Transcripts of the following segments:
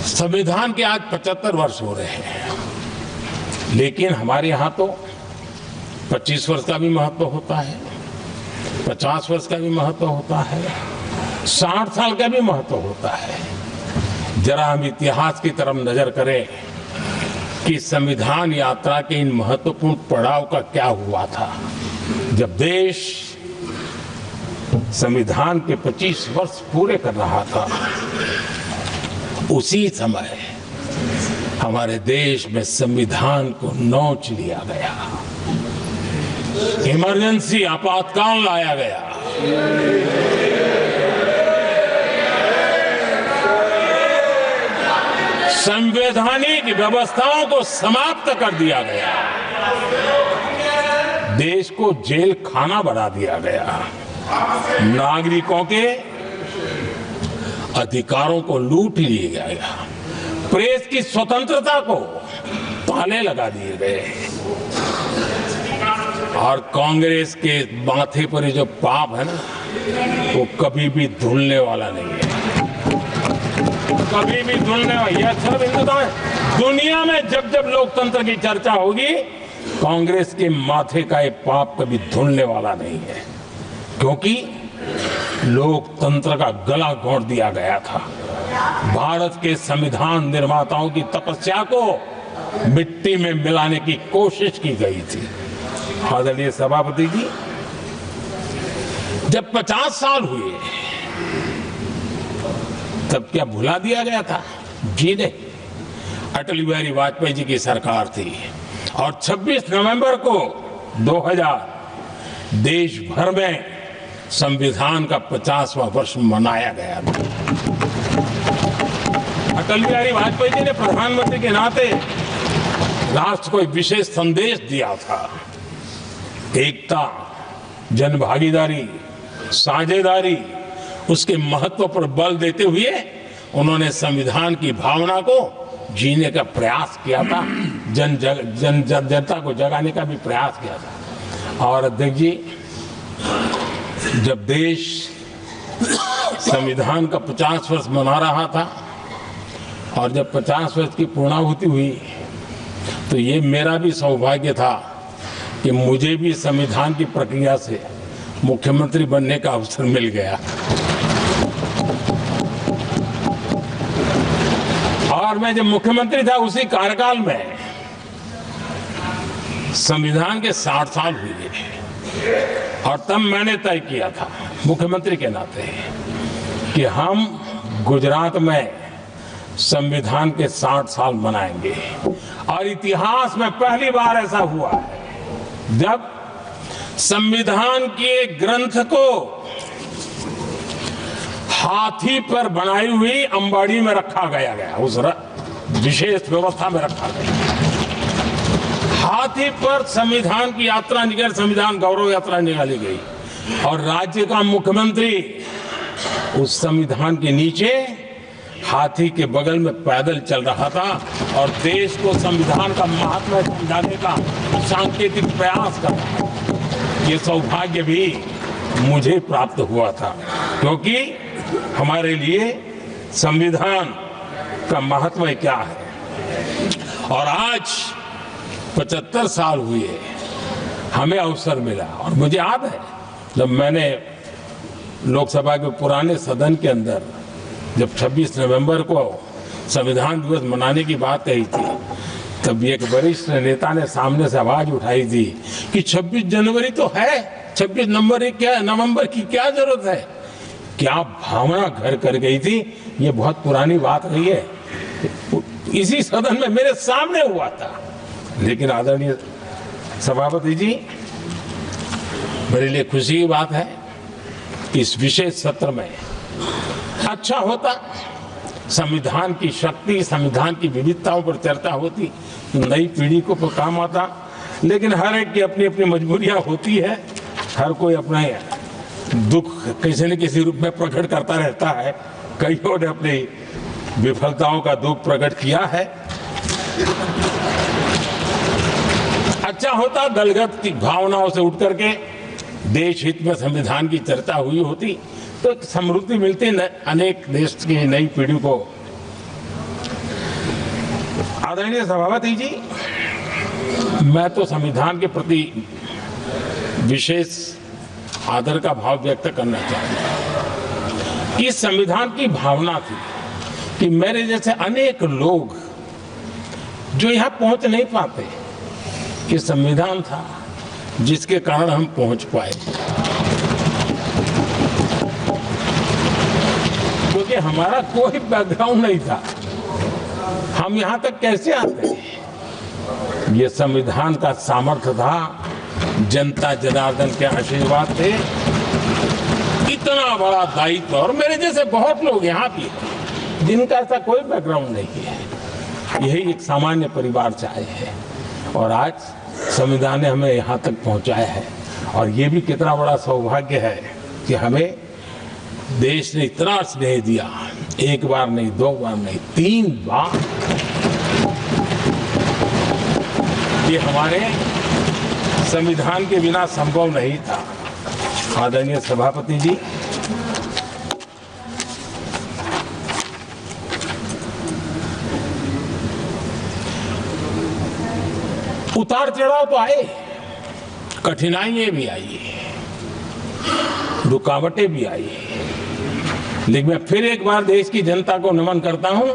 संविधान के आज 75 वर्ष हो रहे हैं, लेकिन हमारे यहाँ तो 25 वर्ष का भी महत्व होता है, 50 वर्ष का भी महत्व होता है, 60 साल का भी महत्व होता है। जरा हम इतिहास की तरफ नजर करें कि संविधान यात्रा के इन महत्वपूर्ण पड़ाव का क्या हुआ था। जब देश संविधान के 25 वर्ष पूरे कर रहा था, उसी समय हमारे देश में संविधान को नोच लिया गया, इमरजेंसी आपातकाल लाया गया। संवैधानिक व्यवस्थाओं को समाप्त कर दिया गया, देश को जेल खाना बना दिया गया, नागरिकों के अधिकारों को लूट लिया गया, प्रेस की स्वतंत्रता को ताले लगा दिए गए, और कांग्रेस के माथे पर ये जो पाप है ना, वो कभी भी धुलने वाला नहीं है, कभी भी धुलने वाला। यह सब हिंदुस्तान, दुनिया में जब जब लोकतंत्र की चर्चा होगी, कांग्रेस के माथे का ये पाप कभी धुलने वाला नहीं है, क्योंकि लोकतंत्र का गला घोंट दिया गया था। भारत के संविधान निर्माताओं की तपस्या को मिट्टी में मिलाने की कोशिश की गई थी। आदरणीय सभापति जी, जब 50 साल हुए तब क्या भुला दिया गया था? जी नहीं, अटल बिहारी वाजपेयी जी की सरकार थी और 26 नवंबर को 2000 देश भर में संविधान का 50वां वर्ष मनाया गया था। अटल बिहारी वाजपेयी जी ने प्रधानमंत्री के नाते राष्ट्र को एक विशेष संदेश दिया था। एकता, जनभागीदारी, साझेदारी, उसके महत्व पर बल देते हुए उन्होंने संविधान की भावना को जीने का प्रयास किया था, जनता को जगाने का भी प्रयास किया था। और अध्यक्ष जी, जब देश संविधान का 50 वर्ष मना रहा था और जब 50 वर्ष की पूर्णाहुति हुई, तो ये मेरा भी सौभाग्य था कि मुझे भी संविधान की प्रक्रिया से मुख्यमंत्री बनने का अवसर मिल गया। और मैं जब मुख्यमंत्री था, उसी कार्यकाल में संविधान के 60 साल हुए और तब मैंने तय किया था मुख्यमंत्री के नाते कि हम गुजरात में संविधान के 60 साल मनाएंगे। और इतिहास में पहली बार ऐसा हुआ है जब संविधान के ग्रंथ को हाथी पर बनाई हुई अंबाड़ी में रखा गया, उस विशेष व्यवस्था में रखा गया। हाथी पर संविधान की यात्रा निकल, संविधान गौरव यात्रा निकाली गई और राज्य का मुख्यमंत्री उस संविधान के नीचे हाथी के बगल में पैदल चल रहा था और देश को संविधान का महात्मा समझाने का सांकेतिक प्रयास कर रहा था। ये सौभाग्य भी मुझे प्राप्त हुआ था, क्योंकि हमारे लिए संविधान का महत्व क्या है। और आज 75 साल हुए, हमें अवसर मिला। और मुझे याद है जब मैंने लोकसभा के पुराने सदन के अंदर जब 26 नवंबर को संविधान दिवस मनाने की बात कही थी, तब एक वरिष्ठ नेता ने सामने से आवाज उठाई थी कि 26 जनवरी तो है, 26 नवंबर की क्या जरूरत है। क्या भावना घर कर गई थी, ये बहुत पुरानी बात रही है। इसी सदन में मेरे सामने हुआ था। लेकिन आदरणीय सभापति जी, मेरे लिए खुशी की बात है कि इस विशेष सत्र में अच्छा होता, संविधान की शक्ति, संविधान की विविधताओं पर चर्चा होती, नई पीढ़ी को काम आता। लेकिन हर एक की अपनी अपनी मजबूरियां होती है, हर कोई अपना दुख किसी न किसी रूप में प्रकट करता रहता है। कईयों ने अपनी विफलताओं का दुख प्रकट किया है। अच्छा होता दलगत की भावनाओं से उठ करके देश हित में संविधान की चर्चा हुई होती, तो समृद्धि मिलती, अनेक देश की नई पीढ़ी को आदरणीय सभापति जी, मैं तो संविधान के प्रति विशेष आदर का भाव व्यक्त करना चाहता हूं। इस संविधान की भावना थी कि मेरे जैसे अनेक लोग जो यहां पहुंच नहीं पाते, ये संविधान था जिसके कारण हम पहुंच पाए। क्योंकि हमारा कोई बैकग्राउंड नहीं था, हम यहां तक कैसे आते? ये संविधान का सामर्थ्य था, जनता जनार्दन के आशीर्वाद थे। इतना बड़ा दायित्व, और मेरे जैसे बहुत लोग यहाँ भी हैं जिनका ऐसा कोई बैकग्राउंड नहीं है, यही एक सामान्य परिवार से आए हैं और आज संविधान ने हमें यहाँ तक पहुँचाया है। और ये भी कितना बड़ा सौभाग्य है कि हमें देश ने इतना स्नेह दिया, एक बार नहीं, दो बार नहीं, 3 बार। ये हमारे संविधान के बिना संभव नहीं था। आदरणीय सभापति जी, उतार चढ़ाव तो आए, कठिनाइयां भी आई, रुकावटें भी आई, लेकिन मैं फिर एक बार देश की जनता को नमन करता हूं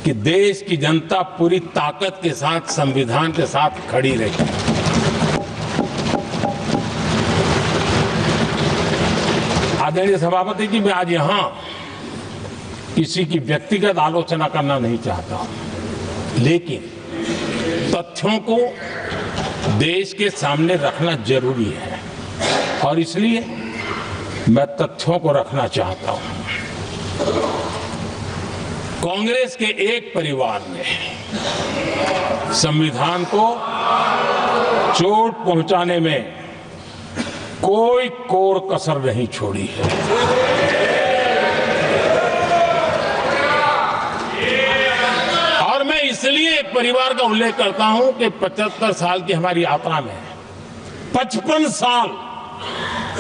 कि देश की जनता पूरी ताकत के साथ संविधान के साथ खड़ी रही। आदरणीय सभापति जी, मैं आज यहां किसी की व्यक्तिगत आलोचना करना नहीं चाहता हूं, लेकिन तथ्यों को देश के सामने रखना जरूरी है और इसलिए मैं तथ्यों को रखना चाहता हूं। कांग्रेस के एक परिवार ने संविधान को चोट पहुंचाने में कोई कोर कसर नहीं छोड़ी है। और मैं इसलिए एक परिवार का उल्लेख करता हूं कि 75 साल की हमारी यात्रा में 55 साल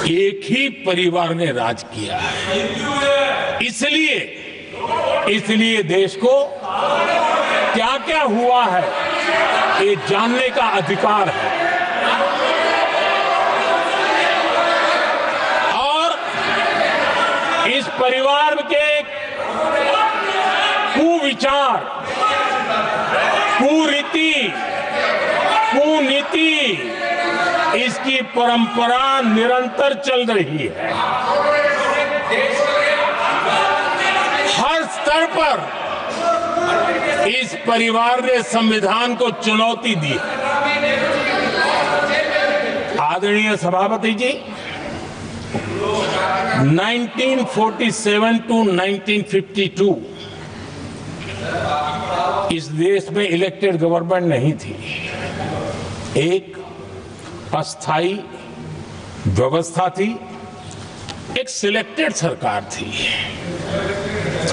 एक ही परिवार ने राज किया है। इसलिए देश को क्या क्या हुआ है ये जानने का अधिकार है। और इस परिवार के कुविचार, कुरीति, कुनीति, इसकी परंपरा निरंतर चल रही है। हर स्तर पर इस परिवार ने संविधान को चुनौती दी है। आदरणीय सभापति जी, 1947 टू 1952 इस देश में इलेक्टेड गवर्नमेंट नहीं थी, एक अस्थाई व्यवस्था थी, एक सिलेक्टेड सरकार थी।